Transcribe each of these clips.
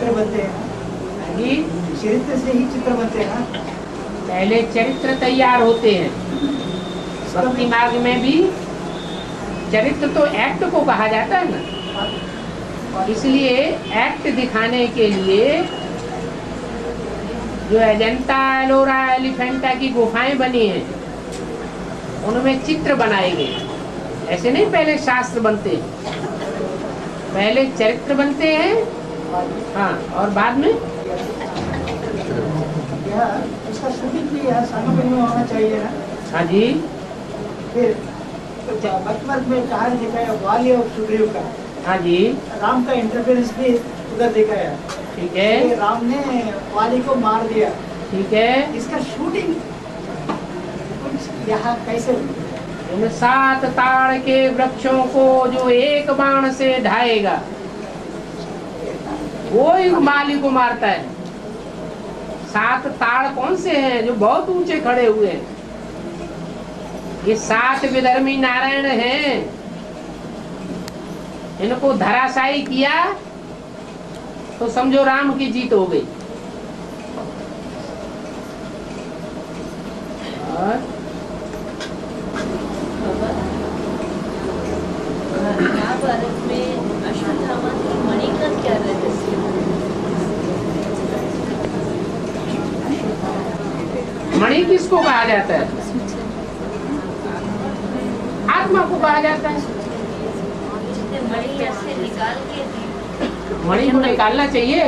चित्र बनते हैं जी, चरित्र से ही चित्र बनते हैं ना। पहले चरित्र तैयार होते हैं। भक्ति मार्ग में भी चरित्र तो एक्ट को कहा जाता है ना, इसलिए एक्ट दिखाने के लिए जो अजंता एलोरा एलिफेंटा की गुफाएं बनी हैं उनमें चित्र बनाए गए। ऐसे नहीं पहले शास्त्र बनते हैं, पहले चरित्र बनते हैं। हाँ, और बाद में उसका शूटिंग भी सामग्री में होना चाहिए ना। हाँ जी, फिर भक्ति मार्ग में कहा देखा है वाली और सुग्रीव का। हाँ जी, राम का इंटरफेरेंस भी उधर देखा है। ठीक है, राम ने वाली को मार दिया। ठीक है। इसका शूटिंग यहाँ कैसे? उन 7 ताड़ के वृक्षों को जो एक बाण से ढाएगा वो ही माली को मारता है। 7 ताड़ कौन से हैं जो बहुत ऊंचे खड़े हुए हैं? ये 7 विधर्मी नारायण हैं। इनको धराशायी किया तो समझो राम की जीत हो गई। और महाभारत में अश्वत्थामा की मणि का क्या रहस्य है? मणि किसको कहा जाता है? आत्मा को कहा जाता है। मणि ऐसे निकाल के मणि को निकालना चाहिए।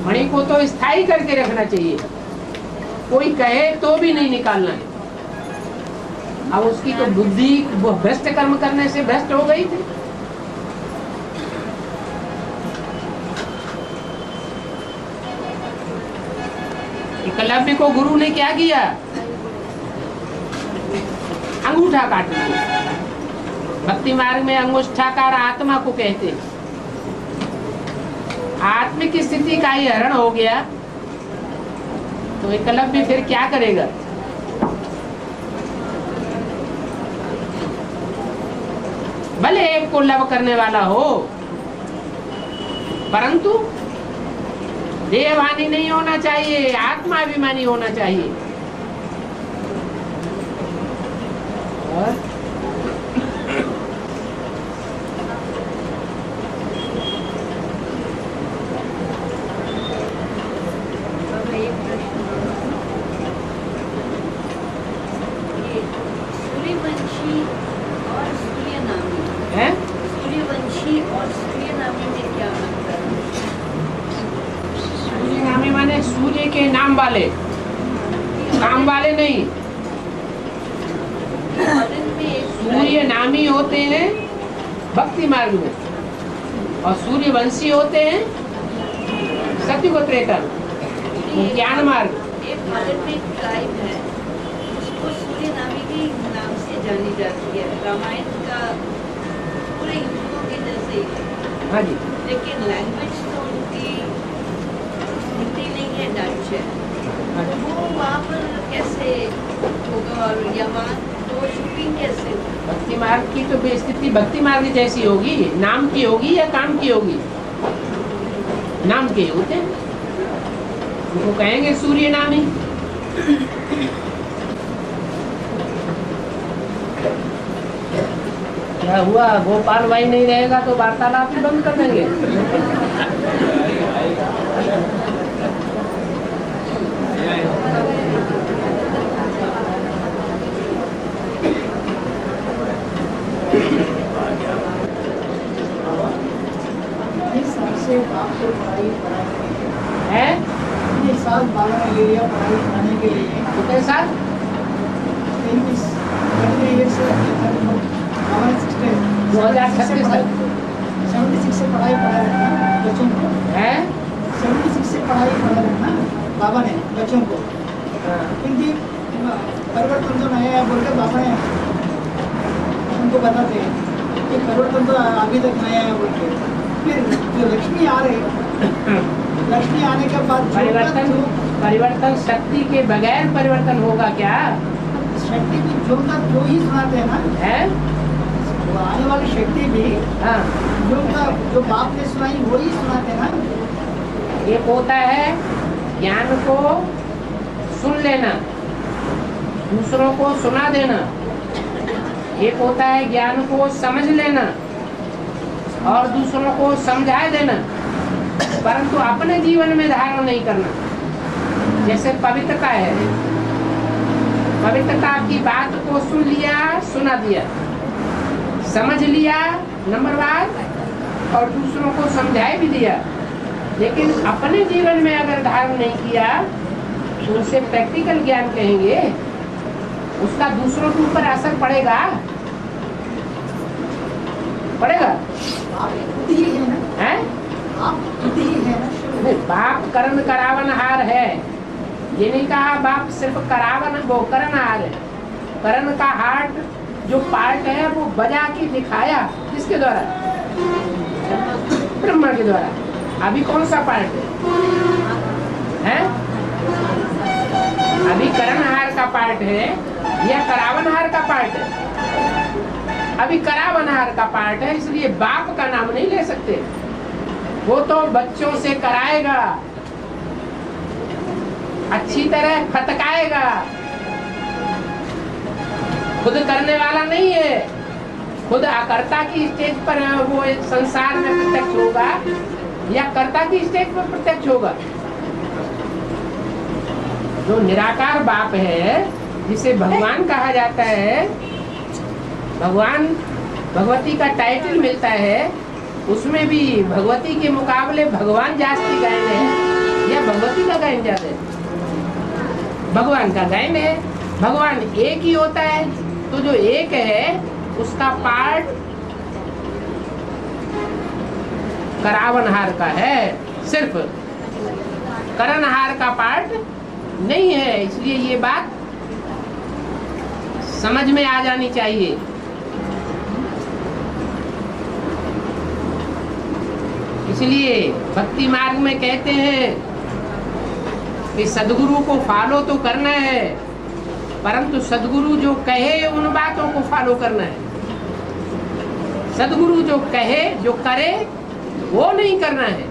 मणि को तो स्थायी करके रखना चाहिए, कोई कहे तो भी नहीं निकालना है। अब उसकी तो बुद्धि वो भ्रष्ट कर्म करने से भ्रष्ट हो गई थी। एकलव्य को गुरु ने क्या किया? अंगूठा काट दिया। भक्ति मार्ग में अंगुष्ठाकार आत्मा को कहते हैं। आत्मिक स्थिति का ही हरण हो गया तो एकलव्य फिर क्या करेगा? भले एक को लव करने वाला हो, परंतु देहवानी नहीं होना चाहिए, आत्माभिमानी होना चाहिए। और सूर्यवंशी और सूर्यनामी है? सूर्यवंशी और सूर्यनामी में क्या अंतर है? सूर्यनामी माने सूर्य के नाम वाले, काम वाले नहीं। सूर्य नामी होते हैं भक्ति मार्ग में, और सूर्यवंशी होते हैं सत्युग त्रेता ज्ञान मार्ग। एक भारत में एक ट्राइब है, उसको सूर्यनामी के नाम से जानी जाती है। रामायण का पूरे हिंदुओं के जैसे ही है। हाँ जी, लेकिन लैंग्वेज तो उनकी हिंदी नहीं है, डच है। तो वो वहाँ पर कैसे होगा और या वहाँ तो शूटिंग कैसे होगी? भक्ति मार्ग की तो स्थिति भक्ति मार्ग जैसी होगी, नाम की होगी या काम की होगी? नाम के होते हैं, उनको कहेंगे सूर्य नामी। क्या हुआ? गोपाल भाई नहीं रहेगा तो वार्तालाप ही बंद कर देंगे। है? इतने साल बाबा ने ले लिया पढ़ाई कराने के लिए। कितने साल? 2036 तक 76 से पढ़ाई पढ़ा रखना बच्चों को है। 76 से पढ़ाई पढ़ा रखना बाबा ने बच्चों को। क्योंकि परिवर्तन तो नया है बोल के बाबा ने उनको बताते हैं कि परिवर्तन तो अभी तक नया है बोल के। फिर जो लक्ष्मी आ रही, लक्ष्मी आने के बाद परिवर्तन शक्ति के बगैर परिवर्तन होगा क्या? शक्ति को जो का जो ही सुनाते हैं ना है? वो आने वाली शक्ति भी हाँ, जो बाप ने सुनाई वही सुनाते ना। एक होता है ज्ञान को सुन लेना, दूसरों को सुना देना। एक होता है ज्ञान को समझ लेना और दूसरों को समझा देना, परंतु अपने जीवन में धारण नहीं करना। जैसे पवित्रता है, पवित्रता की बात को सुन लिया, सुना दिया, समझ लिया नंबर बाद, और दूसरों को समझा भी दिया, लेकिन अपने जीवन में अगर धारण नहीं किया तो उसे प्रैक्टिकल ज्ञान कहेंगे। उसका दूसरों के ऊपर असर पड़ेगा, पड़ेगा? आप खुद ही है ना, हैं? आप खुद ही है ना। नहीं, बाप करण करावनहार है, ये नहीं कहा बाप सिर्फ करावन, वो करणहार है। करण का हार्ट जो पार्ट है वो बजा के दिखाया, किसके द्वारा? ब्रह्मा के द्वारा। अभी कौन सा पार्ट है? अभी करणहार का पार्ट है या करावनहार का पार्ट है? अभी करावनहार का पार्ट है, इसलिए बाप का नाम नहीं ले सकते। वो तो बच्चों से कराएगा, अच्छी तरह फटकाएगा, खुद करने वाला नहीं है। खुद अकर्ता की स्टेज पर वो संसार में प्रत्यक्ष होगा या कर्ता की स्टेज पर प्रत्यक्ष होगा। जो निराकार बाप है, जिसे भगवान कहा जाता है, भगवान भगवती का टाइटल मिलता है, उसमें भी भगवती के मुकाबले भगवान जास्ती गायन है या भगवती का गायन ज्यादा है? भगवान का गायन है। भगवान एक ही होता है, तो जो एक है उसका पार्ट करावनहार का है, सिर्फ करणहार का पार्ट नहीं है। इसलिए ये बात समझ में आ जानी चाहिए। इसलिए भक्ति मार्ग में कहते हैं कि सदगुरु को फॉलो तो करना है, परंतु सदगुरु जो कहे उन बातों को फॉलो करना है। सदगुरु जो कहे, जो करे, वो नहीं करना है।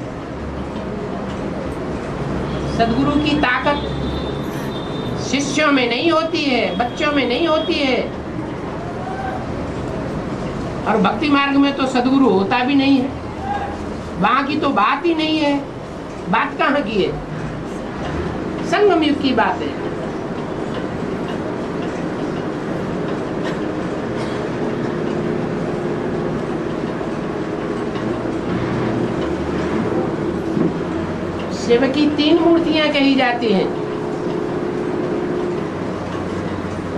सदगुरु की ताकत शिष्यों में नहीं होती है, बच्चों में नहीं होती है। और भक्ति मार्ग में तो सदगुरु होता भी नहीं है, वहां की तो बात ही नहीं है। बात कहाँ की है? संगम युग की बात है। शिव की 3 मूर्तियां कही जाती हैं।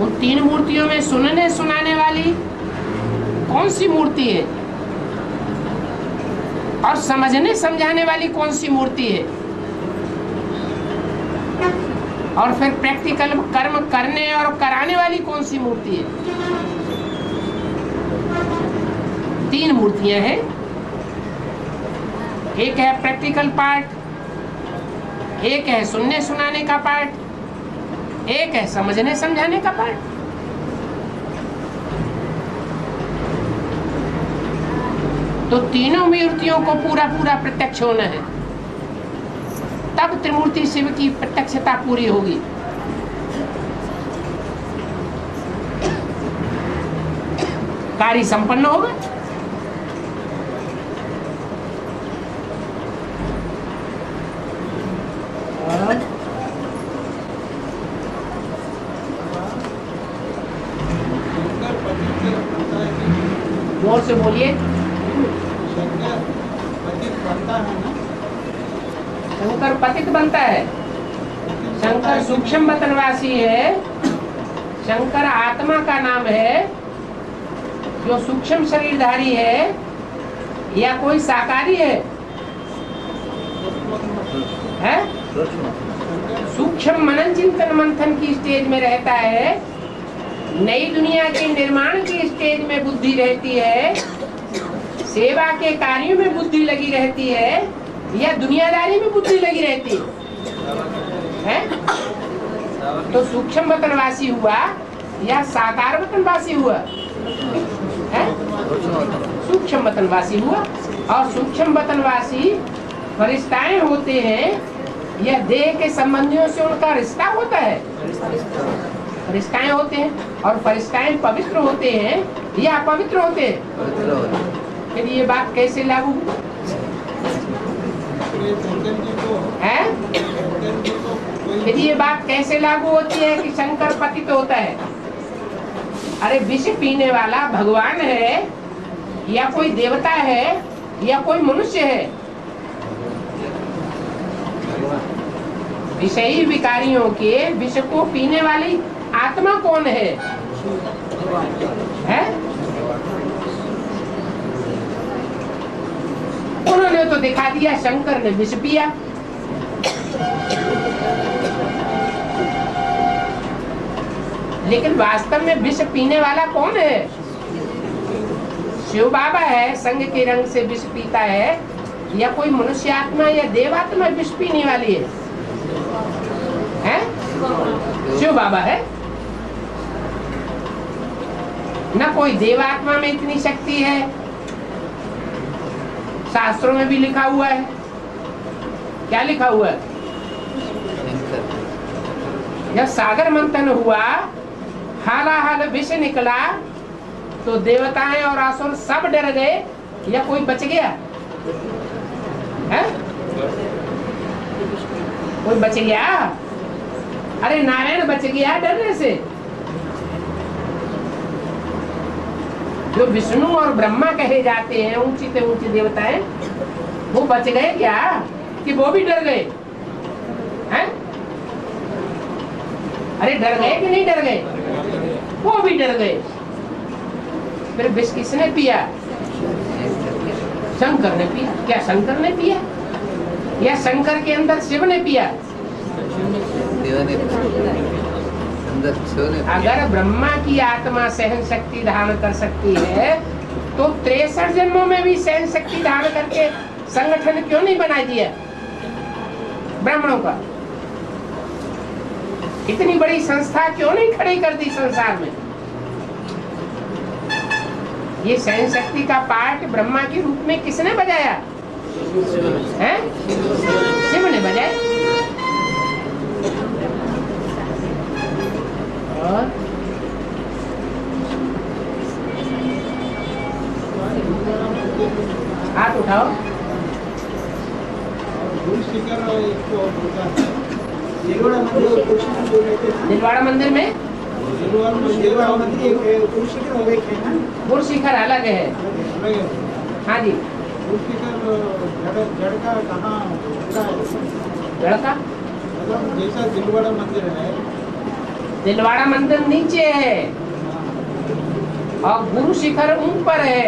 उन 3 मूर्तियों में सुनने सुनाने वाली कौन सी मूर्ति है और समझने समझाने वाली कौन सी मूर्ति है, और फिर प्रैक्टिकल कर्म करने और कराने वाली कौन सी मूर्ति है? 3 मूर्तियां हैं। एक है प्रैक्टिकल पार्ट, एक है सुनने सुनाने का पार्ट, एक है समझने समझाने का पार्ट। तो तीनों मूर्तियों को पूरा पूरा प्रत्यक्ष होना है, तब त्रिमूर्ति शिव की प्रत्यक्षता पूरी होगी। कार्य संपन्न होगा। जोर से बोलिए। शंकर पतित बनता है। शंकर सूक्ष्म वतनवासी है। शंकर आत्मा का नाम है, जो सूक्ष्म शरीरधारी है या कोई साकारी है? सूक्ष्म मनन चिंतन मंथन की स्टेज में रहता है, नई दुनिया के निर्माण की स्टेज में बुद्धि रहती है, सेवा के कार्यों में बुद्धि लगी रहती है, या दुनियादारी में बुद्धि लगी रहती है? तो सूक्ष्म वतनवासी हुआ या साकार वतनवासी हुआ है? सूक्ष्म वतनवासी हुआ। और सूक्ष्म वतनवासी फरिश्ताएं होते हैं, यह देह के संबंधियों से उनका रिश्ता होता है, फरिश्ताएं होते हैं। और फरिश्ताएं पवित्र होते हैं या अपवित्र होते हैं? फिर ये बात कैसे लागू है? फिर ये बात कैसे लागू होती है कि शंकर पतित होता है? अरे विष पीने वाला भगवान है या कोई देवता है या कोई मनुष्य है? विषयी विकारियों के विष को पीने वाली आत्मा कौन है? उन्होंने तो दिखा दिया शंकर ने विष पिया। लेकिन वास्तव में विष पीने वाला कौन है? शिव बाबा है, संग के रंग से विष पीता है, या कोई मनुष्य आत्मा या देवात्मा विष पीने वाली है? शिव बाबा है। न कोई देवात्मा में इतनी शक्ति है, शास्त्रों में भी लिखा हुआ है। क्या लिखा हुआ है? जब सागर मंथन हुआ, हालाहाल विष निकला, तो देवताएं और असुर सब डर गए, या कोई बच गया है? कोई बच गया? अरे नारायण बच गया डरने से। जो विष्णु और ब्रह्मा कहे जाते हैं, ऊंची से ऊंची देवताएं, वो बच गए क्या कि वो भी डर गए हैं? अरे डर गए कि नहीं डर गए? वो भी डर गए। फिर विष किसने पिया? शंकर ने पिया। क्या शंकर ने पिया या शंकर के अंदर शिव ने पिया? अगर ब्रह्मा की आत्मा सहन शक्ति धारण कर सकती है, तो 63 जन्मों में भी सहन शक्ति धारण करके संगठन क्यों नहीं बना दिया ब्राह्मणों का? इतनी बड़ी संस्था क्यों नहीं खड़ी कर दी संसार में? ये सहन शक्ति का पाठ ब्रह्मा के रूप में किसने बजाया है? शिव ने बजाया। और हाथ उठाओ। दिलवाड़ा मंदिर में गुरु शिखर अलग है। हाँ जी। जड़का जैसा दिलवाड़ा मंदिर है, दिलवाड़ा मंदिर नीचे है और गुरु शिखर ऊपर है।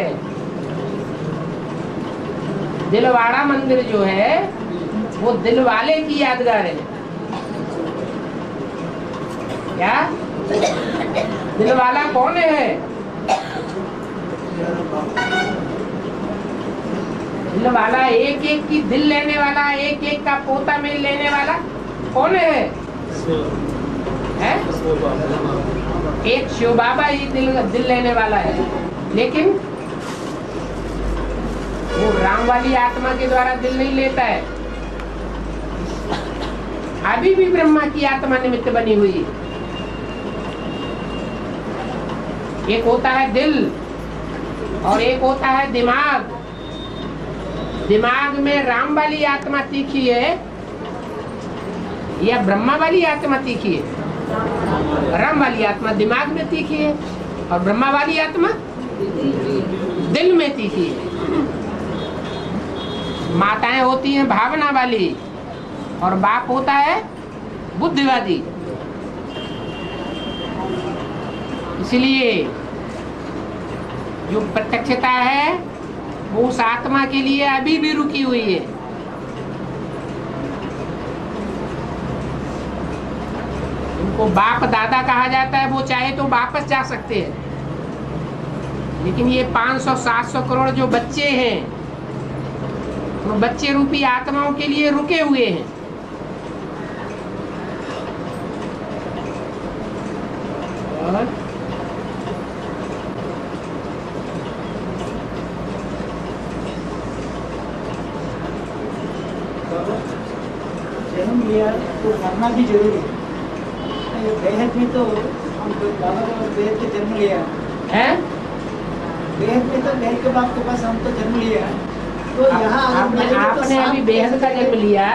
दिलवाड़ा मंदिर जो है वो दिलवाले की यादगार है। क्या दिलवाला कौन है? दिलवाला एक एक की दिल लेने वाला, एक एक का पोता में लेने वाला कौन है? एक शिव बाबा ही दिल लेने वाला है। लेकिन वो राम वाली आत्मा के द्वारा दिल नहीं लेता है। अभी भी ब्रह्मा की आत्मा निमित्त बनी हुई है। एक होता है दिल और एक होता है दिमाग। दिमाग में राम वाली आत्मा तीखी है या ब्रह्मा वाली आत्मा तीखी है? राम वाली आत्मा दिमाग में तीखी है और ब्रह्मा वाली आत्मा दिल में तीखी है। माताएं होती हैं भावना वाली और बाप होता है बुद्धिवादी। इसलिए जो प्रत्यक्षता है वो उस आत्मा के लिए अभी भी रुकी हुई है। उनको बाप दादा कहा जाता है, वो चाहे तो वापस जा सकते हैं। लेकिन ये 500-700 करोड़ जो बच्चे हैं, वो बच्चे रूपी आत्माओं के लिए रुके हुए हैं। और मानना भी जरूरी है। ये बेहद में तो हम बाबा का बेहद के जन्म लिया हैं? बेहद में तो बेहद के बाप के पास हम तो जन्म लिया तो यहाँ अगर आपने बोलेंगे तो आपने साफ अभी बेहद का जन्म लिया,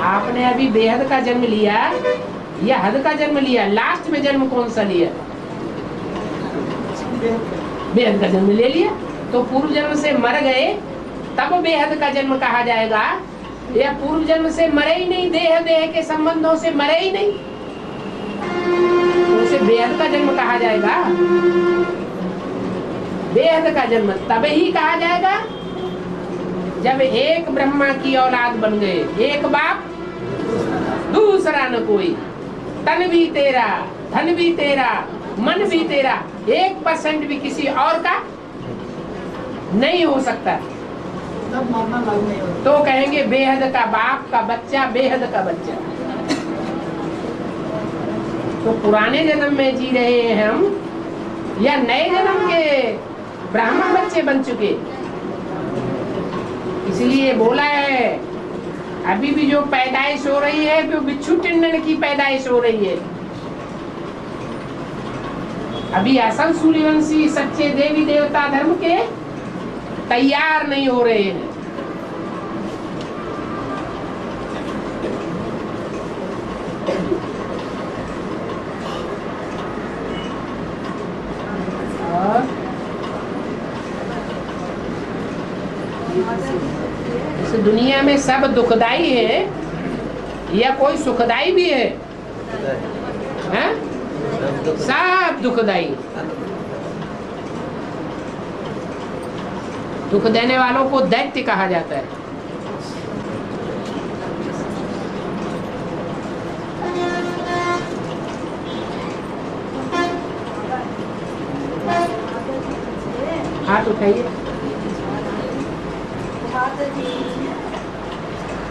आपने अभी बेहद का जन्म लिया या हद का जन्म लिया? लास्ट में जन्म कौन सा लिया? बेहद का जन्म ले लिया। तो पूर्व जन्म से मर गए तब बेहद का जन्म कहा जाएगा, या पूर्व जन्म से मरे ही नहीं, देह देह के संबंधों से मरे ही नहीं, तो उसे बेहद का जन्म कहा जाएगा। बेहद का जन्म तब ही कहा जाएगा जब एक ब्रह्मा की औलाद बन गए, एक बाप दूसरा न कोई, तन भी तेरा, धन भी तेरा, मन भी तेरा, 1% भी किसी और का नहीं हो सकता। तब मानना लागू नहीं होता। तो कहेंगे बेहद का बाप का बच्चा, बेहद का बच्चा। तो पुराने जन्म में जी रहे हैं हम या नए जन्म के ब्राह्मण बच्चे बन चुके? इसलिए बोला है अभी भी जो पैदाइश हो रही है वो बिच्छू टिंडन की पैदाइश हो रही है। अभी असल सूर्यवंशी सच्चे देवी देवता धर्म के तैयार नहीं हो रहे हैं। इस दुनिया में सब दुखदाई है या कोई सुखदाई भी है? हैं? सब दुखदाई। दुख देने वालों को दैत्य कहा जाता है। हाथ उठाइए।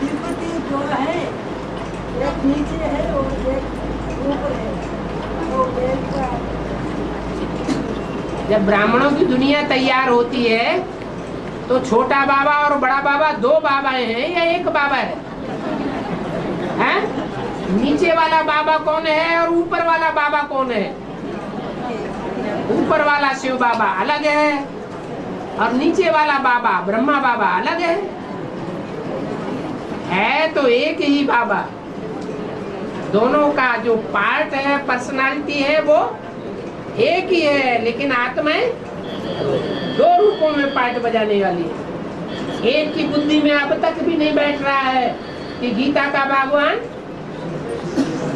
तिरुपति जो है एक नीचे है और एक ऊपर है। तो एक का जब ब्राह्मणों की दुनिया तैयार होती है तो छोटा बाबा और बड़ा बाबा दो बाबा हैं या एक बाबा है? हैं? नीचे वाला बाबा कौन है और ऊपर वाला बाबा कौन है? ऊपर वाला शिव बाबा अलग है और नीचे वाला बाबा ब्रह्मा बाबा अलग है तो एक ही बाबा। दोनों का जो पार्ट है, पर्सनालिटी है, वो एक ही है, लेकिन आत्माएं दो रूपों में पार्ट बजाने वाली है। एक की बुद्धि में अब तक भी नहीं बैठ रहा है कि गीता का भगवान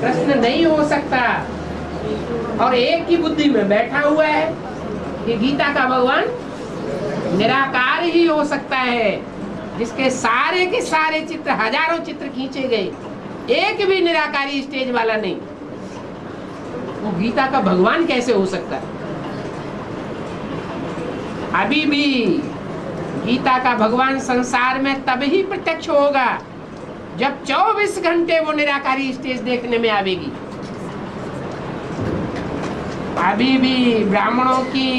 कृष्ण नहीं हो सकता, और एक की बुद्धि में बैठा हुआ है कि गीता का भगवान निराकार ही हो सकता है, जिसके सारे के सारे चित्र, हजारों चित्र खींचे गए, एक भी निराकारी स्टेज वाला नहीं। वो गीता का भगवान कैसे हो सकता है? अभी भी गीता का भगवान संसार में तभी प्रत्यक्ष होगा जब 24 घंटे वो निराकारी स्टेज देखने में आवेगी। अभी भी ब्राह्मणों की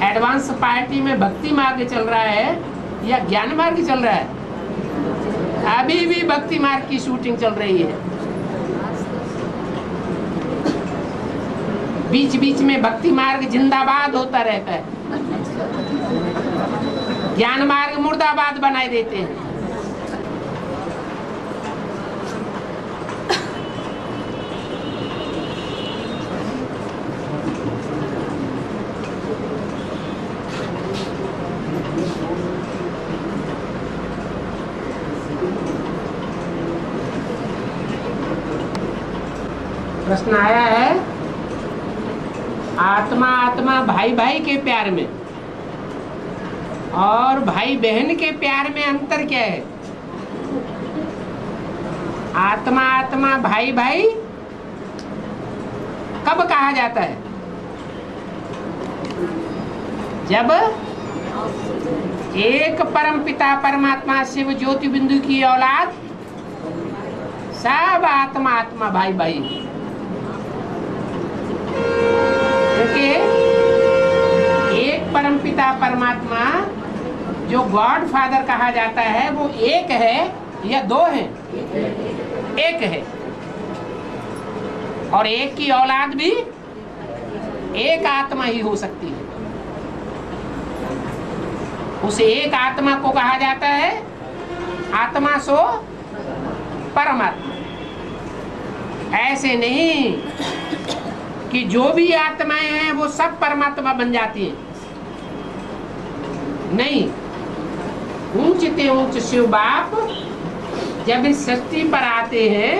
एडवांस पार्टी में भक्ति मार्ग चल रहा है या ज्ञान मार्ग चल रहा है? अभी भी भक्ति मार्ग की शूटिंग चल रही है। बीच बीच में भक्ति मार्ग जिंदाबाद होता रहता है, ज्ञान मार्ग मुर्दाबाद बनाए देते हैं। प्रश्न आया है, आत्मा आत्मा भाई भाई के प्यार में और भाई बहन के प्यार में अंतर क्या है? आत्मा आत्मा भाई भाई कब कहा जाता है? जब एक परम पिता परमात्मा शिव ज्योति बिंदु की औलाद सब आत्मा आत्मा भाई भाई, क्योंकि एक परम पिता परमात्मा जो गॉड फादर कहा जाता है वो एक है या दो है? एक है, और एक की औलाद भी एक आत्मा ही हो सकती है। उस एक आत्मा को कहा जाता है आत्मा सो परमात्मा। ऐसे नहीं कि जो भी आत्माएं हैं वो सब परमात्मा बन जाती हैं। नहीं, ऊंचते ऊंच शिव बाप जब इस सृष्टि पर आते हैं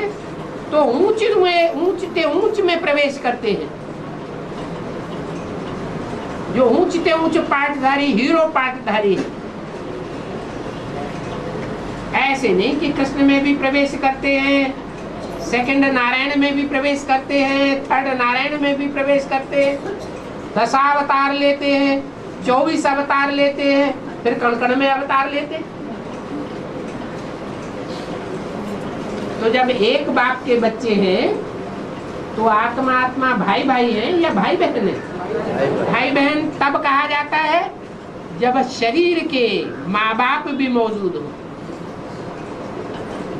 तो ऊंचते ऊंच में प्रवेश करते हैं। जो ऊंचते ऊंच पाठधारी हीरो पाठधारी है, ऐसे नहीं कि कृष्ण में भी प्रवेश करते हैं, सेकंड नारायण में भी प्रवेश करते हैं, थर्ड नारायण में भी प्रवेश करते हैं, 10 अवतार लेते हैं, 24 अवतार लेते हैं, फिर कण में अवतार लेते हैं। तो जब एक बाप के बच्चे हैं तो आत्मा आत्मा भाई भाई हैं या भाई बहन है? भाई बहन तब कहा जाता है जब शरीर के माँ बाप भी मौजूद हो।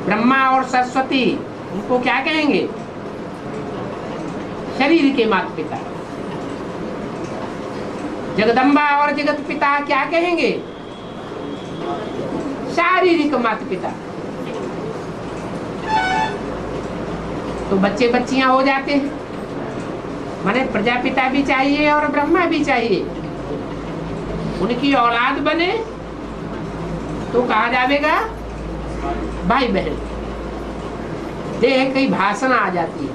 ब्रह्मा और सरस्वती उनको क्या कहेंगे? शरीर के माता पिता। जगदम्बा और जगत पिता क्या कहेंगे? शारीरिक माता पिता। तो बच्चे बच्चियां हो जाते हैं, माने प्रजापिता भी चाहिए और ब्रह्मा भी चाहिए। उनकी औलाद बने तो कहा जाएगा भाई बहन। देह की भाषण आ जाती है,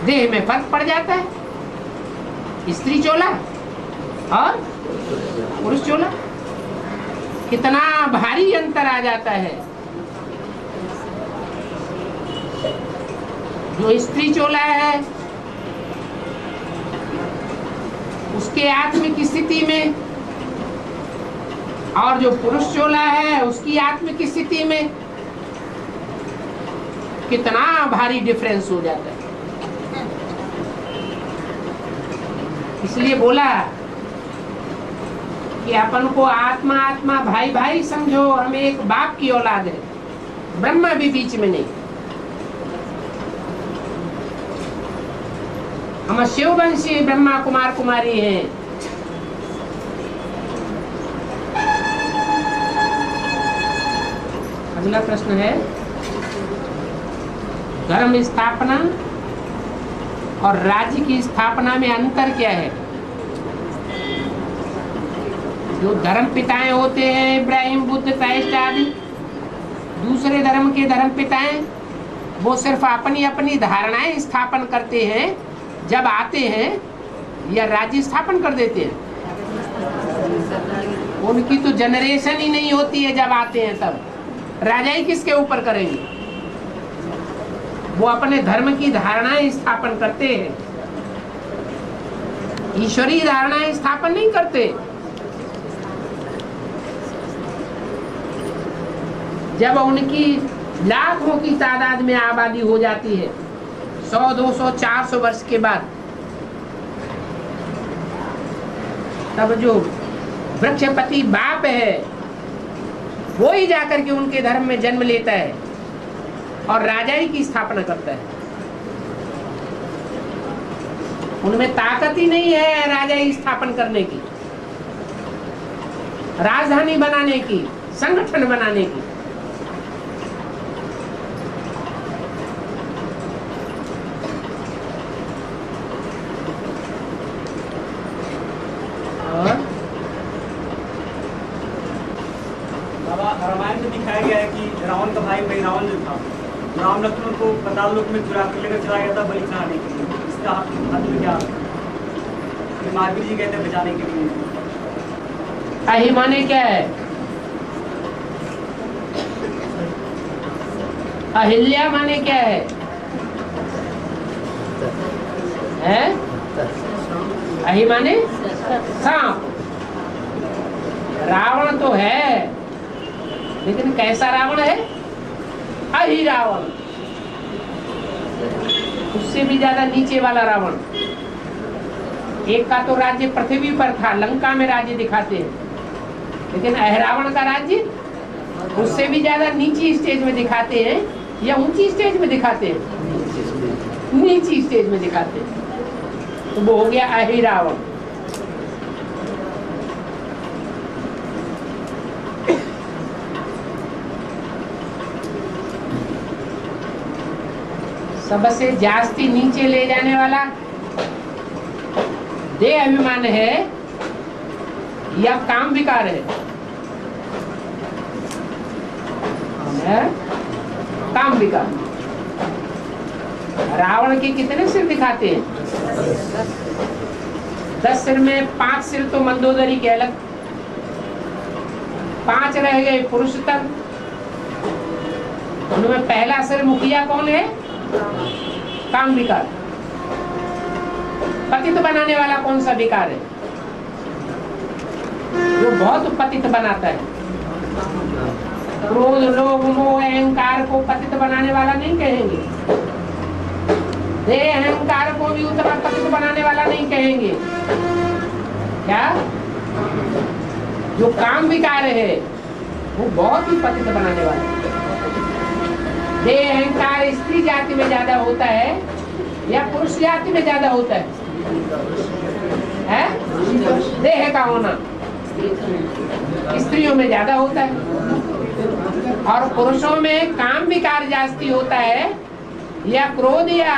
देह में फर्क पड़ जाता है। स्त्री चोला और पुरुष चोला, कितना भारी अंतर आ जाता है। जो स्त्री चोला है उसके आत्मिक स्थिति में और जो पुरुष चोला है उसकी आत्मिक स्थिति में कितना भारी डिफरेंस हो जाता है। इसलिए बोला कि अपन को आत्मा आत्मा भाई भाई समझो, हम एक बाप की औलाद है, ब्रह्मा भी बीच में नहीं। हम शिववंशी ब्रह्मा कुमार कुमारी हैं। अगला प्रश्न है, धर्म स्थापना और राज्य की स्थापना में अंतर क्या है? जो धर्म पिताएं होते हैं, इब्राहिम, बुद्ध, क्राइस्ट आदि, दूसरे धर्म के धर्म पिताएं, वो सिर्फ अपनी अपनी धारणाएं स्थापन करते हैं। जब आते हैं या राज्य स्थापन कर देते हैं। उनकी तो जनरेशन ही नहीं होती है जब आते हैं, तब राजाई किसके ऊपर करेंगे? वो अपने धर्म की धारणाएं स्थापन करते हैं, ईश्वरीय धारणाएं स्थापन नहीं करते। जब उनकी लाखों की तादाद में आबादी हो जाती है, 100, 200, 400 वर्ष के बाद, तब जो वृक्षपति बाप है वो ही जाकर के उनके धर्म में जन्म लेता है और राजाई की स्थापना करता है। उनमें ताकत ही नहीं है राजाई स्थापन करने की, राजधानी बनाने की, संगठन बनाने की। रामायण में दिखाया गया है कि रावण का भाई रावण जो था, राम लक्ष्मण को पाताल लोक में चुरा कर लेकर चला गया था बलि चढ़ाने के लिए। इसका अर्थ में क्या? महावीर जी कहते हैं बचाने के लिए। अहि माने क्या है? अहिल्या माने क्या है? अहि माने सांप। रावण तो है, लेकिन कैसा रावण है? अहि रावण, उससे भी ज्यादा नीचे वाला रावण। एक का तो राज्य पृथ्वी पर था, लंका में राज्य दिखाते हैं, लेकिन अहिरावण का राज्य उससे भी ज्यादा नीची स्टेज में दिखाते हैं या ऊंची स्टेज में दिखाते हैं? नीची स्टेज में दिखाते हैं। तो वो हो गया अहिरावण। सबसे जास्ती नीचे ले जाने वाला देह अभिमान है या काम विकार है? काम विकार। रावण के कितने सिर दिखाते हैं? 10 सिर में 5 सिर तो मंदोदरी के अलग, 5 रह गए पुरुष तक। उनमें पहला सिर मुखिया कौन है? काम विकार। पतित बनाने वाला कौन सा विकार है जो बहुत पतित बनाता है? क्रोध, लोभ, मोह, अहंकार को पतित बनाने वाला नहीं कहेंगे। देह अहंकार को भी उतना पतित बनाने वाला नहीं कहेंगे। क्या? जो काम विकार है वो बहुत ही पतित बनाने वाला है। देह अहंकार स्त्री जाति में ज्यादा होता है या पुरुष जाति में ज्यादा होता है? देह का होना स्त्रियों में ज्यादा होता है और पुरुषों में काम विकार जास्ती होता है या क्रोध या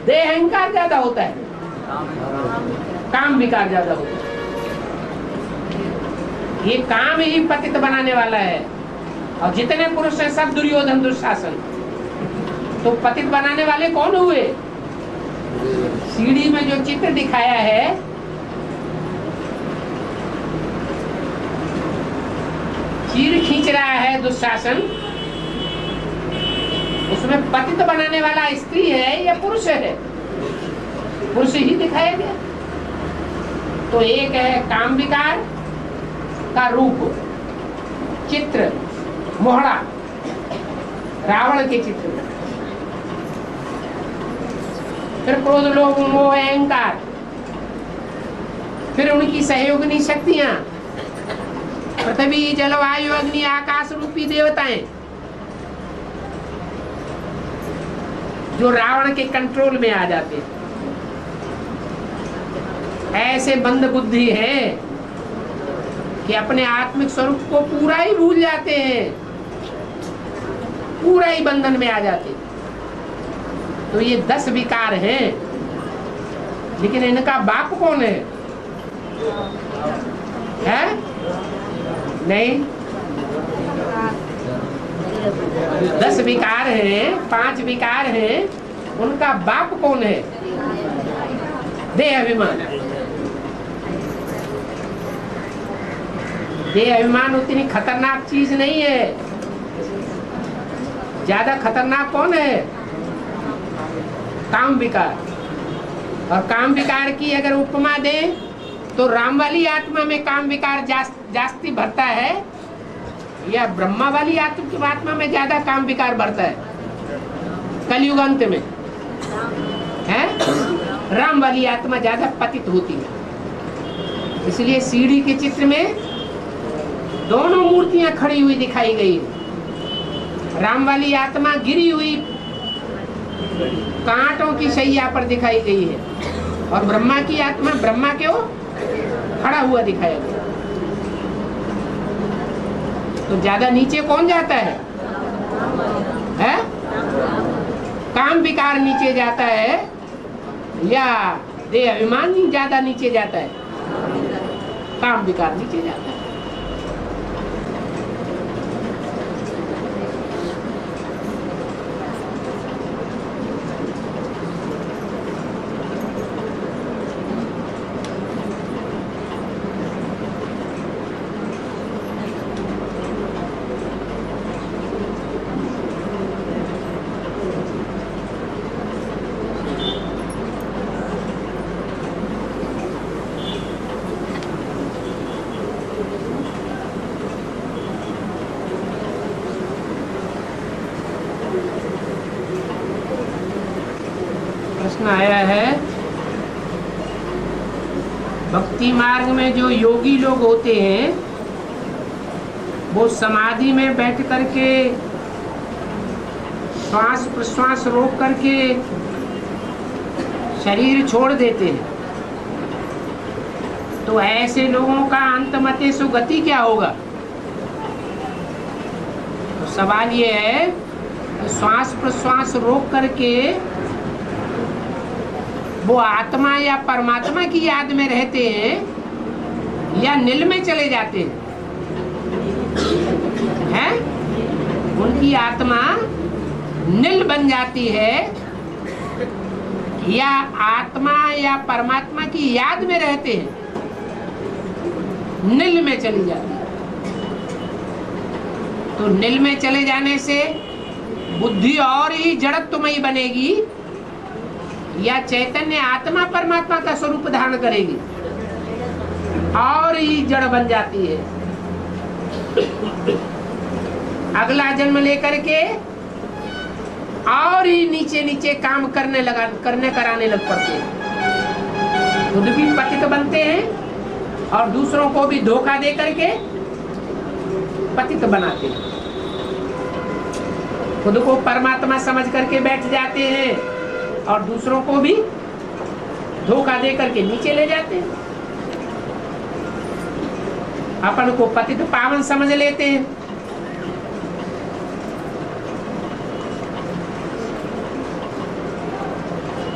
देह अहंकार ज्यादा होता है? काम विकार ज्यादा होता है। ये काम ही पतित बनाने वाला है। और जितने पुरुष हैं सब दुर्योधन दुशासन। तो पतित बनाने वाले कौन हुए? सीढ़ी में जो चित्र दिखाया है चीर खींच रहा है दुशासन, उसमें पतित बनाने वाला स्त्री है या पुरुष है? पुरुष ही दिखाया गया। तो एक है काम विकार का रूप चित्र मोहड़ा रावण के चित्र में। फिर क्रोध, लोभ, मोह, अहंकार, फिर उनकी सहयोगिनी शक्तियां पृथ्वी, जल, वायु, अग्नि, आकाश रूपी देवताएं जो रावण के कंट्रोल में आ जाते हैं। ऐसे मंद बुद्धि है कि अपने आत्मिक स्वरूप को पूरा ही भूल जाते हैं, पूरा ही बंधन में आ जाते हैं। तो ये 10 विकार हैं, लेकिन इनका बाप कौन है? नहीं, 10 विकार हैं, 5 विकार हैं, उनका बाप कौन है? देह अभिमान। देह अभिमान उतनी खतरनाक चीज नहीं है। ज्यादा खतरनाक कौन है? काम विकार। और काम विकार की अगर उपमा दें तो राम वाली आत्मा में काम विकार जास्ती भरता है या ब्रह्मा वाली आत्मा में ज्यादा काम विकार भरता है? कलयुग अंत में है राम वाली आत्मा ज्यादा पतित होती है। इसलिए सीढ़ी के चित्र में दोनों मूर्तियां खड़ी हुई दिखाई गई है। राम वाली आत्मा गिरी हुई कांटों की शैया पर दिखाई गई है और ब्रह्मा की आत्मा ब्रह्मा के वो खड़ा हुआ दिखाया गया। तो ज्यादा नीचे कौन जाता है? काम विकार नीचे जाता है या देह अभिमान ज्यादा नीचे जाता है? काम विकार नीचे जाता है। आया है भक्ति मार्ग में जो योगी लोग होते हैं वो समाधि में बैठ करके श्वास प्रश्वास रोक करके शरीर छोड़ देते हैं, तो ऐसे लोगों का अंतमते सुगति क्या होगा? तो सवाल ये है कि श्वास प्रश्वास रोक करके वो आत्मा या परमात्मा की याद में रहते हैं या नील में चले जाते हैं? उनकी आत्मा नील बन जाती है या आत्मा या परमात्मा की याद में रहते हैं, नील में चली जाती है। तो नील में चले जाने से बुद्धि और ही जड़त्वमयी बनेगी या चैतन्य आत्मा परमात्मा का स्वरूप धारण करेगी और ही जड़ बन जाती है। अगला जन्म लेकर के और ही नीचे नीचे काम करने कराने लग पड़ते हैं। खुद भी पतित बनते हैं और दूसरों को भी धोखा दे करके पतित बनाते हैं। खुद को परमात्मा समझ करके बैठ जाते हैं और दूसरों को भी धोखा दे करके नीचे ले जाते हैं। अपन को पतित पावन समझ लेते हैं।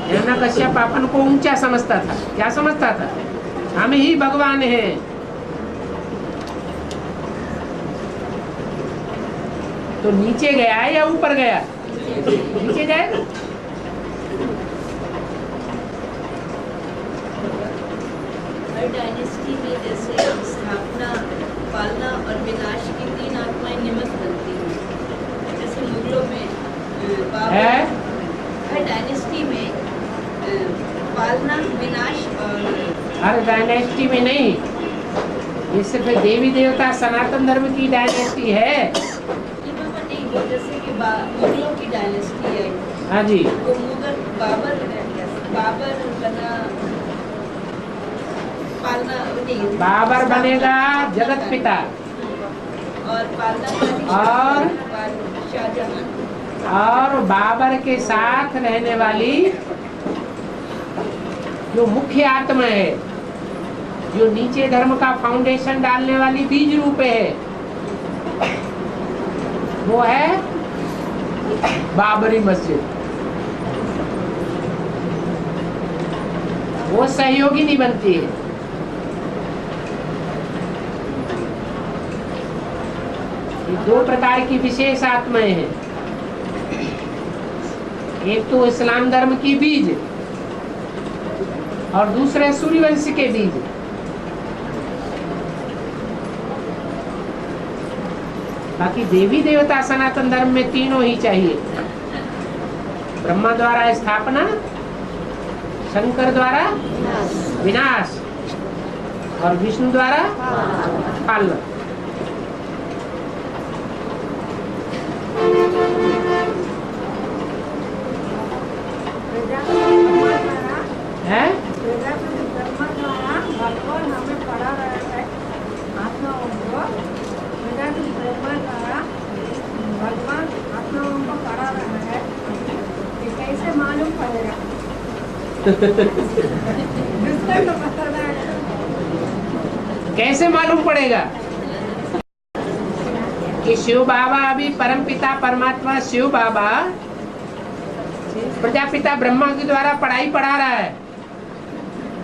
हिरण्यकश्यप अपन को ऊंचा समझता था। क्या समझता था? हम ही भगवान हैं। तो नीचे गया या ऊपर गया? नीचे जाएगा। हर डायनेस्टी में जैसे स्थापना, पालना और विनाश की 3 आत्माएं निमित्त बनती हैं। जैसे मुगलों में बाबर, हर डायनेस्टी में पालना, विनाश और हर डायनेस्टी में नहीं, ये सिर्फ देवी देवता सनातन धर्म की डायनेस्टी है। नहीं, वो जैसे कि मुगलों की डायनेस्टी है। हाँ जी। वो मुगल बाबर बना, पालना नहीं, बाबर बनेगा जगत पिता और पालना और शाहजहां। और बाबर के साथ रहने वाली जो मुख्य आत्मा है, जो नीचे धर्म का फाउंडेशन डालने वाली बीज रूप है, वो है बाबरी मस्जिद। वो सहयोगी नहीं बनती है। ये 2 प्रकार की विशेष आत्माएं हैं। एक तो इस्लाम धर्म की बीज और दूसरे सूर्यवंश के बीज। बाकी देवी देवता सनातन धर्म में तीनों ही चाहिए। ब्रह्मा द्वारा स्थापना, शंकर द्वारा विनाश और विष्णु द्वारा पालना। है ब्रह्मा द्वारा भगवान हमें पढ़ा रहा है आत्माओं को। ब्रह्मा द्वारा भगवान आत्माओं को पढ़ा रहा है, ये कैसे मालूम पड़ेगा? दूसरा तो पता नहीं। कैसे मालूम पड़ेगा कि शिव बाबा अभी परमपिता परमात्मा शिव बाबा प्रजापिता ब्रह्मा के द्वारा पढ़ाई पढ़ा रहा है?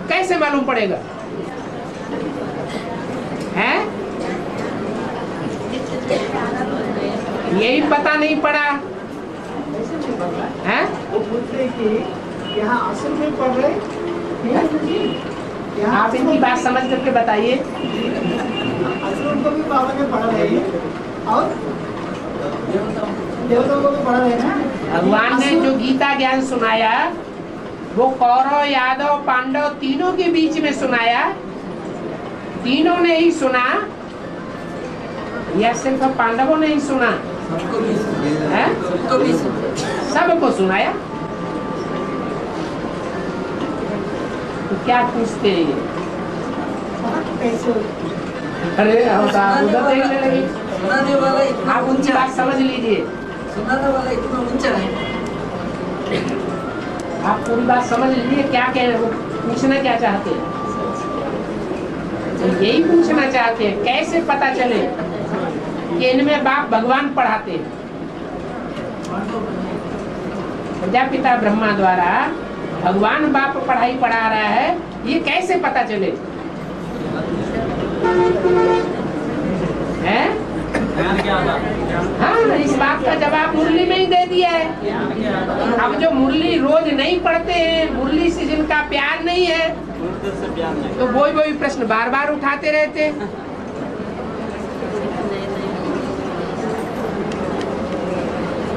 कैसे मालूम पड़ेगा? है यही पता नहीं पड़ा है। वो पूछते कि यहाँ असल में पढ़ रहे हैं, आप इनकी बात समझ करके बताइए। असल उनको भी बाबा ने पढ़ा रहे हैं और देवताओं को भी पढ़ा रहे हैं ना। भगवान ने जो गीता ज्ञान सुनाया वो कौरव, यादव, पांडव तीनों के बीच में सुनाया। तीनों ने ही सुना या सिर्फ पांडवों ने ही सुना? है? सबको सुनाया। तो क्या पूछते हैं ये? कैसे? अरे हम उधर देखने लगे। सुनाने वाला इतना आप उनकी ऊंचा बात समझ लीजिए, सुनाने वाला इतना ऊंचा है। आप पूरी बात समझ लीजिए क्या कह रहे हो, पूछना क्या चाहते हैं। तो यही पूछना चाहते हैं कैसे पता चले कि इनमें बाप भगवान पढ़ाते हैं। प्रजापिता ब्रह्मा द्वारा भगवान बाप पढ़ाई पढ़ा रहा है, ये कैसे पता चले है? हाँ, इस बात का जवाब मुरली में ही दे दिया है। अब जो मुरली रोज नहीं पढ़ते हैं, मुरली से जिनका प्यार नहीं है, तो वही प्रश्न बार बार उठाते रहते हैं।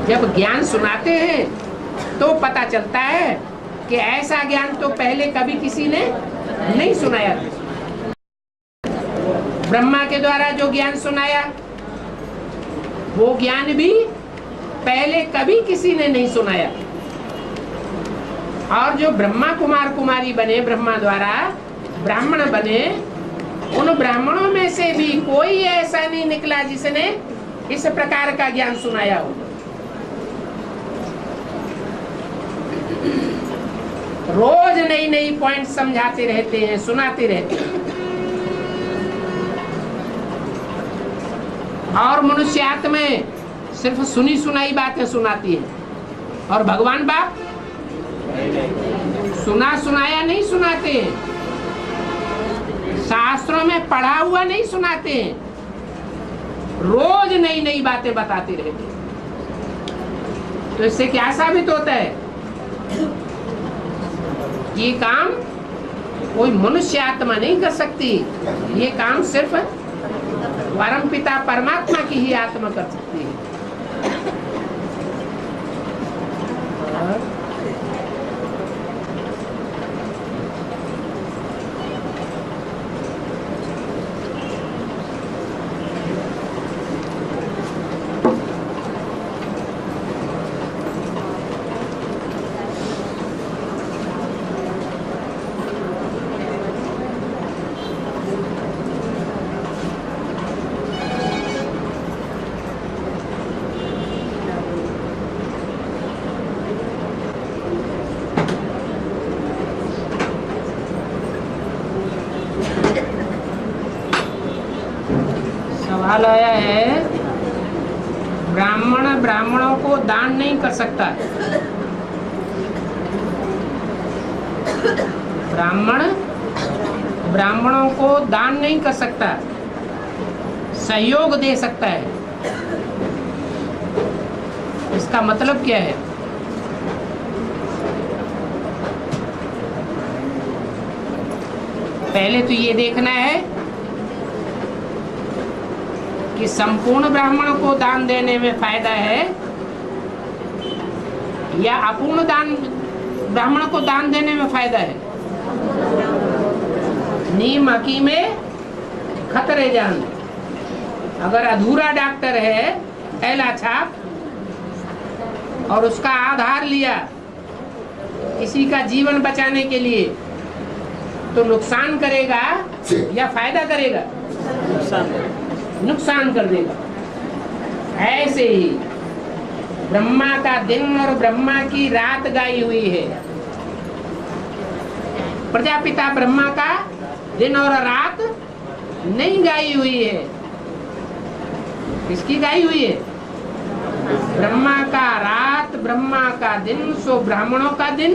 जब ज्ञान सुनाते हैं तो पता चलता है कि ऐसा ज्ञान तो पहले कभी किसी ने नहीं सुनाया। ब्रह्मा के द्वारा जो ज्ञान सुनाया वो ज्ञान भी पहले कभी किसी ने नहीं सुनाया। और जो ब्रह्मा कुमार कुमारी बने, ब्रह्मा द्वारा ब्राह्मण बने, उन ब्राह्मणों में से भी कोई ऐसा नहीं निकला जिसने इस प्रकार का ज्ञान सुनाया हो। रोज नई नई पॉइंट समझाते रहते हैं, सुनाते रहते हैं। और मनुष्यात्म में सिर्फ सुनी सुनाई बातें सुनाती है। और भगवान बाप सुना सुनाया नहीं सुनाते हैं, शास्त्रों में पढ़ा हुआ नहीं सुनाते हैं, रोज नई नई बातें बताते रहते हैं। तो इससे क्या साबित होता है? ये काम कोई मनुष्य आत्मा नहीं कर सकती, ये काम सिर्फ परम पिता परमात्मा की ही आत्मा कर सकती है। सवाल आया है, ब्राह्मण ब्राह्मणों को दान नहीं कर सकता। ब्राह्मण ब्राह्मणों को दान नहीं कर सकता, सहयोग दे सकता है। इसका मतलब क्या है? पहले तो ये देखना है कि संपूर्ण ब्राह्मण को दान देने में फायदा है या अपूर्ण दान ब्राह्मण को दान देने में फायदा है। नीम हकीम में खतरे जान। अगर अधूरा डॉक्टर है पहला छाप और उसका आधार लिया किसी का जीवन बचाने के लिए, तो नुकसान करेगा या फायदा करेगा? नुकसान कर देगा। ऐसे ही ब्रह्मा का दिन और ब्रह्मा की रात गाई हुई है। प्रजापिता ब्रह्मा का दिन और रात नहीं गाई हुई है। किसकी गाई हुई है? ब्रह्मा का रात, ब्रह्मा का दिन, सो ब्राह्मणों का दिन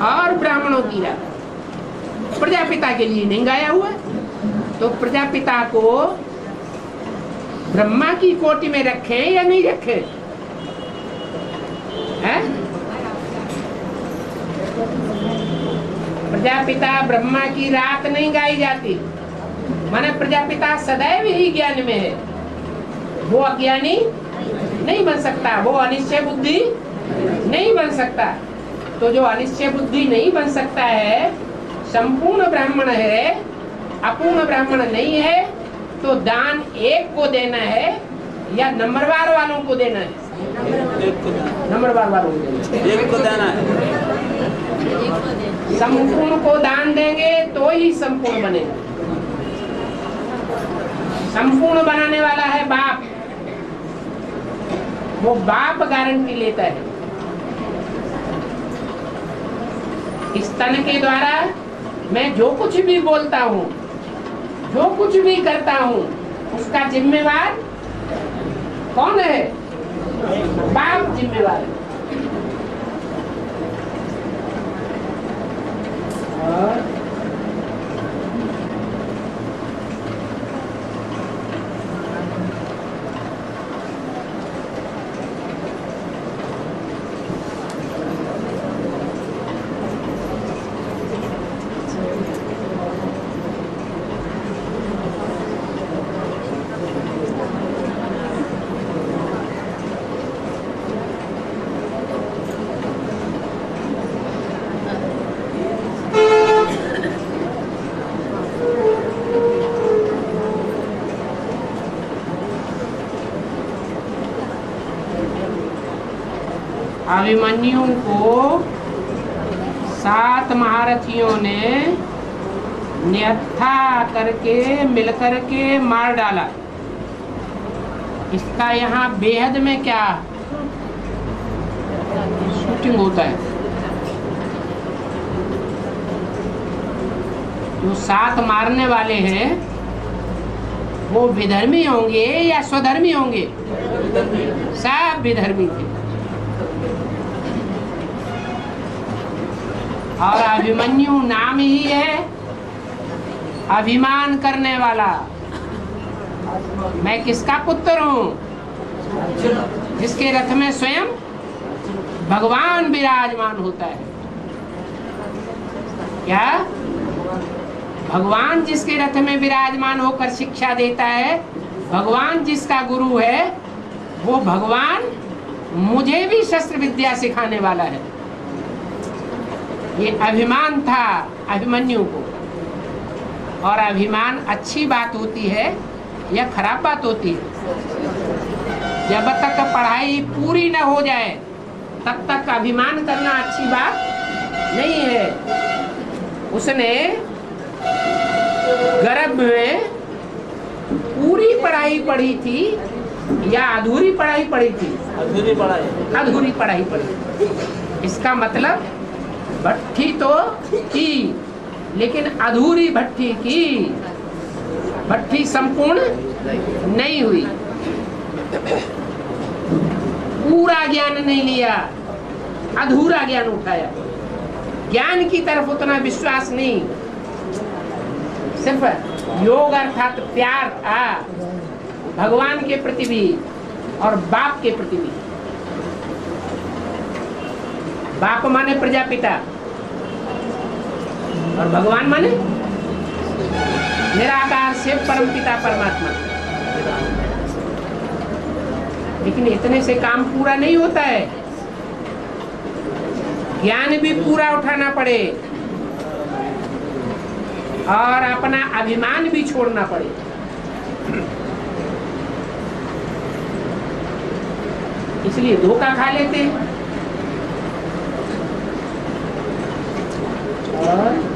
और ब्राह्मणों की रात। प्रजापिता के लिए नहीं गाया हुआ। तो प्रजापिता को ब्रह्मा की कोटि में रखें या नहीं रखें? हैं? प्रजापिता ब्रह्मा की रात नहीं गाई जाती, माने प्रजापिता सदैव ही ज्ञान में है। वो अज्ञानी नहीं बन सकता, वो अनिश्चय बुद्धि नहीं बन सकता। तो जो अनिश्चय बुद्धि नहीं बन सकता है, संपूर्ण ब्राह्मण है, अपूर्ण ब्राह्मण नहीं है, तो दान एक को देना है या नंबरवार वालों को देना है? नंबरवार वालों को देना है। एक को देना है। संपूर्ण को दान देंगे तो ही संपूर्ण बनेगा। संपूर्ण बनाने वाला है बाप। वो बाप गारंटी लेता है। इस तन के द्वारा मैं जो कुछ भी बोलता हूँ, जो कुछ भी करता हूँ, उसका जिम्मेवार कौन है? बाप जिम्मेवार है। और अभिमन्यु को 7 महारथियों ने निहत्था करके मिलकर के मार डाला। इसका यहाँ बेहद में क्या शूटिंग होता है? जो 7 मारने वाले हैं वो विधर्मी होंगे या स्वधर्मी होंगे? सब विधर्मी थे। और अभिमन्यु नाम ही है अभिमान करने वाला। मैं किसका पुत्र हूँ? जिसके रथ में स्वयं भगवान विराजमान होता है। क्या? भगवान जिसके रथ में विराजमान होकर शिक्षा देता है, भगवान जिसका गुरु है, वो भगवान मुझे भी शस्त्र विद्या सिखाने वाला है। ये अभिमान था अभिमन्यु को। और अभिमान अच्छी बात होती है या खराब बात होती है? जब तक पढ़ाई पूरी न हो जाए तब तक अभिमान करना अच्छी बात नहीं है। उसने गर्भ में पूरी पढ़ाई पढ़ी थी या अधूरी पढ़ाई पढ़ी थी? अधूरी पढ़ाई पढ़ी। इसका मतलब भट्ठी तो की, लेकिन अधूरी भट्ठी की। भट्ठी संपूर्ण नहीं हुई। पूरा ज्ञान नहीं लिया, अधूरा ज्ञान उठाया। ज्ञान की तरफ उतना विश्वास नहीं, सिर्फ योग अर्थात प्यार था भगवान के प्रति भी और बाप के प्रति भी। बाप माने प्रजापिता और भगवान माने निराकार से परम पिता परमात्मा। लेकिन इतने से काम पूरा नहीं होता है। ज्ञान भी पूरा उठाना पड़े और अपना अभिमान भी छोड़ना पड़े। इसलिए धोखा खा लेते हैं। और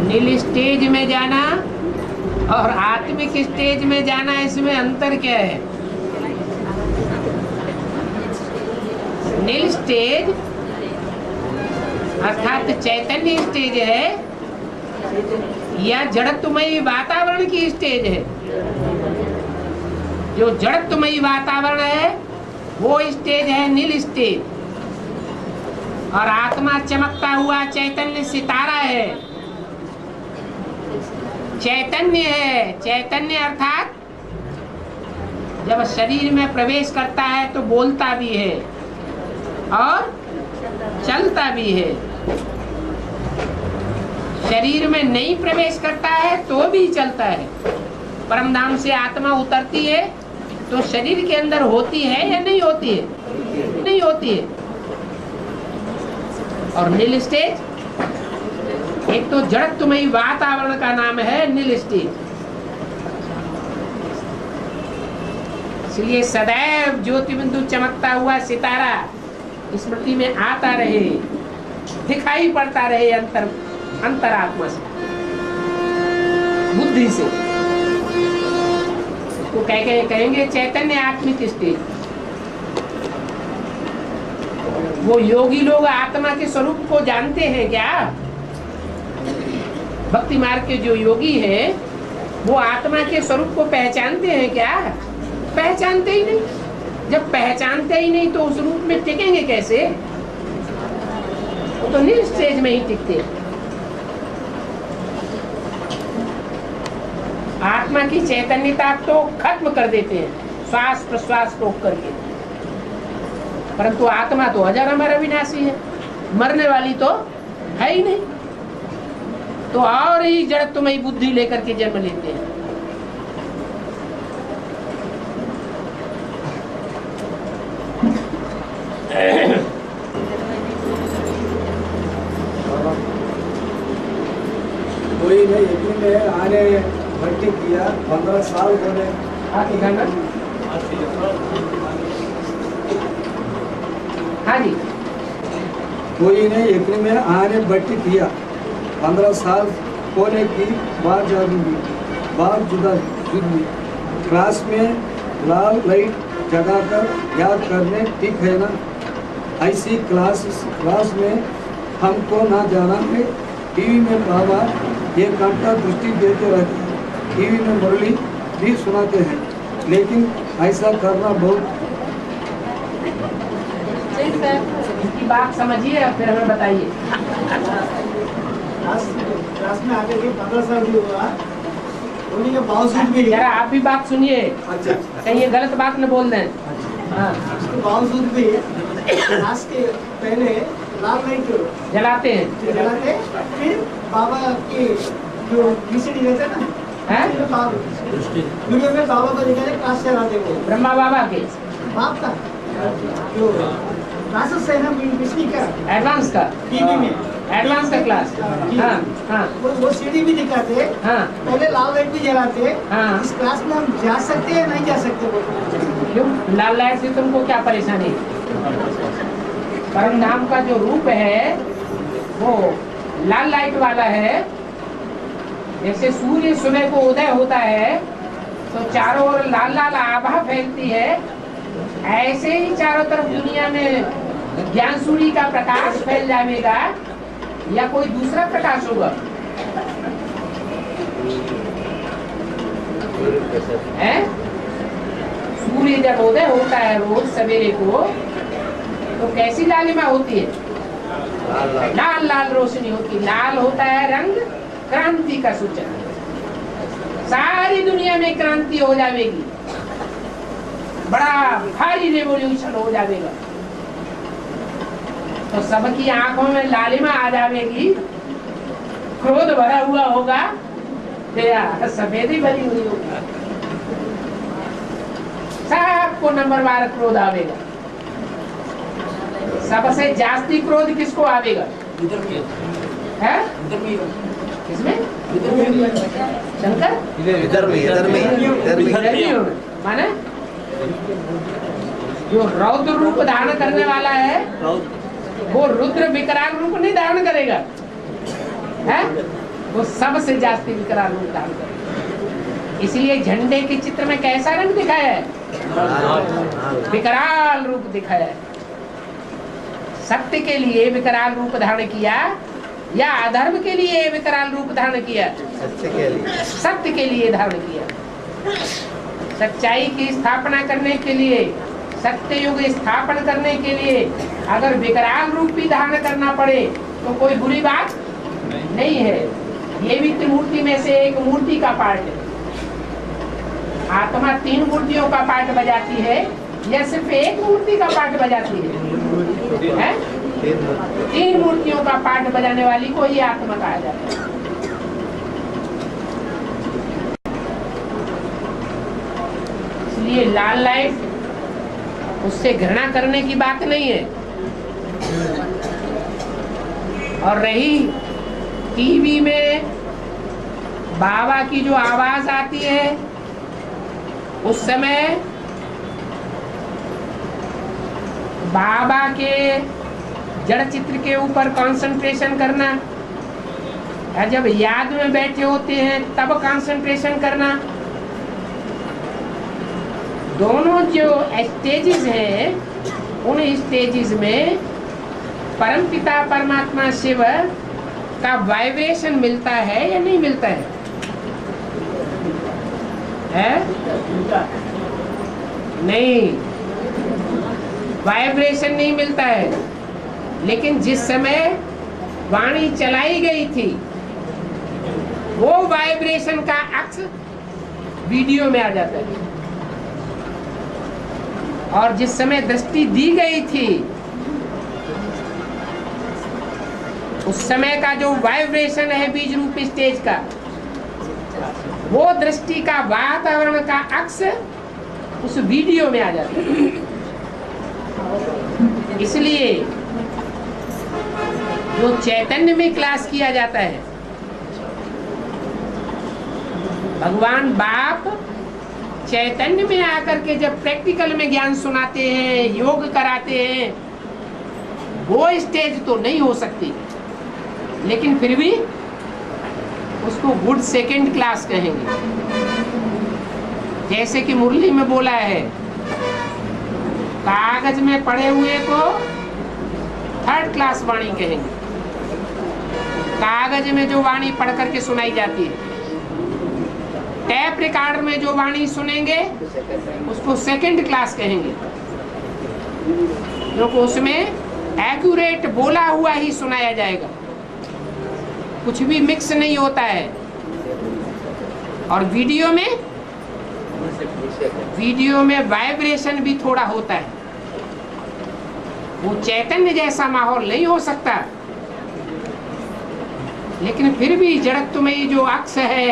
नील स्टेज में जाना और आत्मिक स्टेज में जाना, इसमें अंतर क्या है? नील स्टेज अर्थात चैतन्य स्टेज है या जड़त्वमयी वातावरण की स्टेज है? जो जड़त्वमयी वातावरण है वो स्टेज है नील स्टेज। और आत्मा चमकता हुआ चैतन्य सितारा है, चैतन्य है। चैतन्य अर्थात जब शरीर में प्रवेश करता है तो बोलता भी है और चलता भी है। शरीर में नहीं प्रवेश करता है तो भी चलता है। परम धाम से आत्मा उतरती है तो शरीर के अंदर होती है या नहीं होती है? नहीं होती है। और नील स्टेज, एक तो जड़त्वमयी वातावरण का नाम है नील स्टेज। इसलिए सदैव ज्योति बिंदु चमकता हुआ सितारा स्मृति में आता रहे, दिखाई पड़ता रहे अंतरात्मा से, बुद्धि से। तो कहेंगे चैतन्य आत्मिक स्टेज। वो योगी लोग आत्मा के स्वरूप को जानते हैं क्या? भक्ति मार्ग के जो योगी हैं वो आत्मा के स्वरूप को पहचानते हैं क्या? पहचानते ही नहीं। जब पहचानते ही नहीं तो उस रूप में टिकेंगे कैसे? वो तो नील स्टेज में ही टिकते हैं। आत्मा की चैतन्यता तो खत्म कर देते हैं श्वास प्रश्वास रोक करके, परंतु आत्मा तो अजर अमर अविनाशी है, मरने वाली तो है ही नहीं। तो और ही जड़त्वमयी बुद्धि लेकर के जन्म लेते हैं। कोई ने यकीन में आने भर्ती किया 15 साल होने। हाँ जी। कोई ने यकीन में आने भर्ती किया 15 साल होने की बात जागूंगी, बात जुदी क्लास में लाल लाइट जगाकर याद करने ठीक है ना? ऐसी क्लास में हमको ना जाना है। टीवी में बाबा ये घंटा दृष्टि देते रहते हैं, टीवी में मुरली भी सुनाते हैं, लेकिन ऐसा करना बहुत। इसकी बात समझिए और फिर हमें बताइए। क्लास में आगे के 15 साल भी हुआ, होने के बावजूद भी जरा आप भी बात सुनिए, अच्छा कहीं ये गलत बात न बोल दें। हाँ, उसके बावजूद भी क्लास के पहले लाल लाइट जलाते हैं। जलाते, फिर बाबा की जो VCD रहते ना, हैं? वीडियो में बाबा को दिखाते क्लास चलाते वो ब्रह्मा बाबा के बाप का जो क्लासेस है ना मिशनी का एडवांस का, टीवी में एडवांस का क्लास। हाँ हाँ वो CD भी दिखाते, हाँ। पहले लाल लाइट भी जलाते। हाँ। इस क्लास में हम जा सकते हैं नहीं जा सकते क्यों? लाल लाइट से तुमको क्या परेशानी? परम धाम का जो रूप है वो लाल लाइट वाला है। जैसे सूर्य सुबह को उदय होता है तो चारों ओर लाल लाल आभा फैलती है, ऐसे ही चारों तरफ दुनिया में ज्ञान सूर्य का प्रकाश फैल जाएगा या कोई दूसरा प्रकाश होगा? है? सूर्य जब उदय होता है रोज सवेरे को तो कैसी लालिमा होती है? लाल लाल रोशनी होती। लाल होता है रंग क्रांति का सूचक। सारी दुनिया में क्रांति हो जाएगी, बड़ा भारी रेवोल्यूशन हो जाएगा। तो सबकी आंखों में लालिमा आ जाएगी, क्रोध भरा हुआ होगा या सफेदी भरी हुई होगी। सबको नंबरवार क्रोध आवेगा। सबसे जास्ती क्रोध किसको आवेगा? है? किसमें? शंकर? इधर में माने जो रौद्र रूप धारण करने वाला है वो रुद्र विकराल रूप नहीं धारण करेगा, है? वो सबसे जास्ती विकराल रूप धारण करेगा। इसलिए झंडे के चित्र में कैसा रंग दिखाया है? विकराल रूप दिखाया है। सत्य के लिए विकराल रूप धारण किया या अधर्म के लिए विकराल रूप धारण किया? सत्य के लिए धारण किया। सच्चाई की स्थापना करने के लिए, सत्य युग स्थापन करने के लिए अगर विकराल रूप भी धारण करना पड़े तो कोई बुरी बात नहीं है। ये भी त्रिमूर्ति में से एक मूर्ति का पार्ट है। आत्मा 3 मूर्तियों का पार्ट बजाती है या सिर्फ एक मूर्ति का पार्ट बजाती है? 3 मूर्तियों का पार्ट बजाने वाली को ये आत्मा कहा जाता है। इसलिए लाल लाइट उससे घृणा करने की बात नहीं है। और रही टीवी में बाबा की जो आवाज आती है, उस समय बाबा के जड़ चित्र के ऊपर कंसंट्रेशन करना, या जब याद में बैठे होते हैं तब कंसंट्रेशन करना, दोनों जो स्टेजेस हैं उन स्टेजेस में परमपिता परमात्मा शिव का वाइब्रेशन मिलता है या नहीं मिलता है? नहीं, वाइब्रेशन नहीं मिलता है। लेकिन जिस समय वाणी चलाई गई थी वो वाइब्रेशन का अक्स वीडियो में आ जाता है, और जिस समय दृष्टि दी गई थी उस समय का जो वाइब्रेशन है बीज रूप स्टेज का, वो दृष्टि का वातावरण का अक्स उस वीडियो में आ जाता है। इसलिए जो चैतन्य में क्लास किया जाता है, भगवान बाप चैतन्य में आकर के जब प्रैक्टिकल में ज्ञान सुनाते हैं, योग कराते हैं, वो स्टेज तो नहीं हो सकती, लेकिन फिर भी उसको गुड सेकंड क्लास कहेंगे। जैसे कि मुरली में बोला है, कागज में पढ़े हुए को थर्ड क्लास वाणी कहेंगे। कागज में जो वाणी पढ़ करके सुनाई जाती है, टैप रिकॉर्डर में जो वाणी सुनेंगे उसको सेकंड क्लास कहेंगे, क्योंकि उसमें एक्यूरेट बोला हुआ ही सुनाया जाएगा, कुछ भी मिक्स नहीं होता है। और वीडियो में वाइब्रेशन भी थोड़ा होता है। वो चैतन्य जैसा माहौल नहीं हो सकता, लेकिन फिर भी जड़त्व में जो अक्स है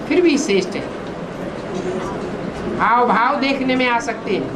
फिर भी श्रेष्ठ है। हाव भाव देखने में आ सकते हैं।